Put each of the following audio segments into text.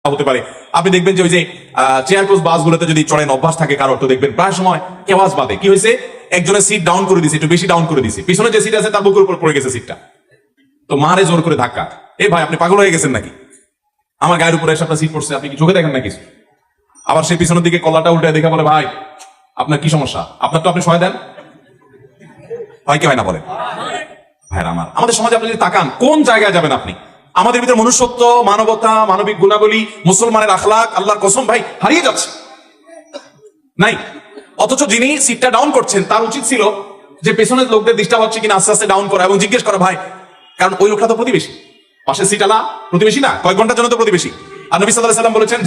হতে পারে। আপনি দেখবেন যে ওই যে চেয়ার কোচ বাসগুলোতে যদি চড়েন অভ্যাস থাকে কারোর, তো দেখবেন প্রায় সময় কেওয়াজ বাদে কি হয়েছে, একজনের সিট ডাউন করে দিছে, একটু বেশি ডাউন করে দিছে, পিছনে যে সিট আছে তার বুকের উপর পড়ে গেছে সিটটা, তো মারে জোর করে ধাক্কা। এ ভাই আপনি পাগল হয়ে গেছেন নাকি? আমার গায়ের উপরে এসে আপনার সিট পড়ছে, আপনি কি চোখে দেখেন না কিছু? আবার সেই পিছনের দিকে কলাটা উল্টে দেখে বলে ভাই আপনার কি সমস্যা, আপনার তো আপনি সহায় দেন, হয় কি হয় না বলেন? ভাইরা আমার, আমাদের সমাজে আপনি যদি তাকান কোন জায়গায় যাবেন আপনি, আমাদের ভিতরে মনুষ্যত্ব, মানবতা, মানবিক গুণাবলী, মুসলমানের আখলাক আল্লাহর কসম ভাই হারিয়ে যাচ্ছে নাই। অথচ যিনি সিটটা ডাউন করছেন তার উচিত ছিল যে পেছনের লোকদের ডিস্টার্ব হচ্ছে কিনা আস্তে আস্তে ডাউন করা এবং জিজ্ঞেস করা ভাই, কারণ ওই লোকটা তো প্রতিবেশী, পাশের সিট আলা প্রতিবেশী না, কয়েক ঘন্টার জন্য তো প্রতিবেশী। আর নবী সাল্লাল্লাহু আলাইহি সাল্লাম বলেছেন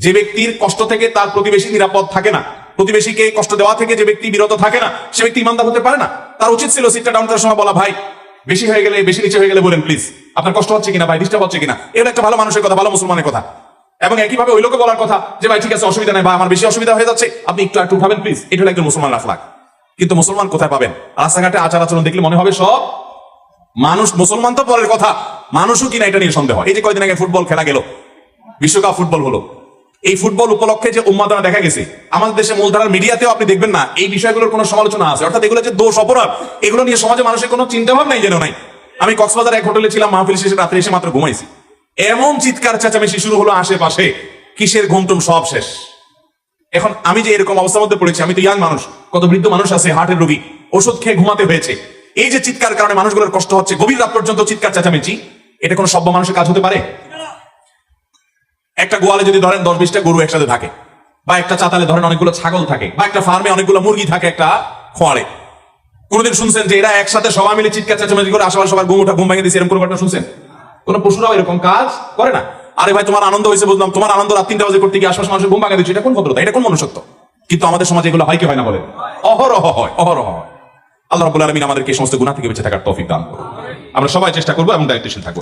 যে ব্যক্তির কষ্ট থেকে তার প্রতিবেশী নিরাপদ থাকে না, প্রতিবেশীকে কষ্ট দেওয়া থেকে যে ব্যক্তি বিরত থাকে না, সে ব্যক্তি ইমানদার হতে পারে না। তার উচিত ছিল সিটটা ডাউন করার সময় বলা ভাই বেশি হয়ে গেলে, বেশি নিচে হয়ে গেলে বলেন প্লিজ, আপনার কষ্ট হচ্ছে কিনা ভাই, ডিস্টার্ব হচ্ছে কিনা। এটা একটা ভালো মানুষের কথা, ভালো মুসলমানের কথা। এবং একইভাবে ওই লোকে বলার কথা যে ভাই ঠিক আছে অসুবিধা নাই, বা আমার বেশি অসুবিধা হয়ে যাচ্ছে, আপনি একটু উঠাবেন প্লিজ। এটা হলো একজন মুসলমান আখলাক। কিন্তু মুসলমান কোথায় পাবেন? রাস্তাঘাটে আচার আচরণ দেখলে মনে হবে সব মানুষ মুসলমান, তো পরের কথা মানুষও কিনা এটা নিয়ে সন্দেহ। এই যে কয়দিন আগে ফুটবল খেলা গেল, বিশ্বকাপ ফুটবল হলো, এই ফুটবল উপলক্ষে যে উন্মাদনা দেখা গেছে, আমাদের দেশে মূলধারার মিডিয়াতেও আপনি দেখবেন না এই বিষয়গুলোর কোনো সমালোচনা আছে, অর্থাৎ এগুলো যে দোষ অপরাধ, এগুলো নিয়ে সমাজে মানুষের কোনো চিন্তা ভাবনাই যেন নাই। আমি কক্সবাজার এক হোটেলে ছিলাম, মাহফিল শেষে রাত্রে এসে মাত্র ঘুমাইছি, এমন চিৎকার চেঁচামেচি শুরু হলো আশেপাশে, কিসের ঘুমটুম সব শেষ। এখন আমি যে এরকম অবস্থার মধ্যে পড়েছি, আমি তো ইয়াং মানুষ, কত বৃদ্ধ মানুষ আছে হার্টের রোগী, ওষুধ খেয়ে ঘুমাতে হয়েছে। এই যে চিৎকার কারণে মানুষগুলোর কষ্ট হচ্ছে, গভীর রাত পর্যন্ত চিৎকার চেঁচামেচি, এটা কোনো সভ্য মানুষের কাজ হতে পারে? একটা গোয়ালে যদি ধরেন 10-20টা গরু একসাথে থাকে, বা একটা চাতালে ধরেন অনেকগুলো ছাগল থাকে, বা একটা ফার্মে অনেকগুলো মুরগি থাকে একটা খোয়ারে, কোনদিন শুনছেন যে এরা একসাথে সবাই মিলে চিৎকার চেঁচামেচি করে আশেপাশে সবার ঘুম ভেঙে দিচ্ছে, এরকম কোনো ঘটনা শুনছেন? কোন পশুরাও এরকম কাজ করে না। আরে ভাই তোমার আনন্দ হয়েছে বুঝলাম, তোমার আনন্দ রাত 3টা বাজে করতে গিয়ে আশপাশ মানুষের ঘুম ভাঙা দিচ্ছে, এটা কোন ভদ্রতা, এটা কোন মনুষ্যত্ব? কিন্তু আমাদের সমাজে এগুলো হয় কি হয় না বলে? অহরহ হয়, অহরহ হয়। আল্লাহ রাব্বুল আলামিন আমাদেরকে এই সমস্ত গুনাহ থেকে বেঁচে থাকার তৌফিক দান করুন। আমরা সবাই চেষ্টা করবো এবং দায়িত্বশীল থাকবো।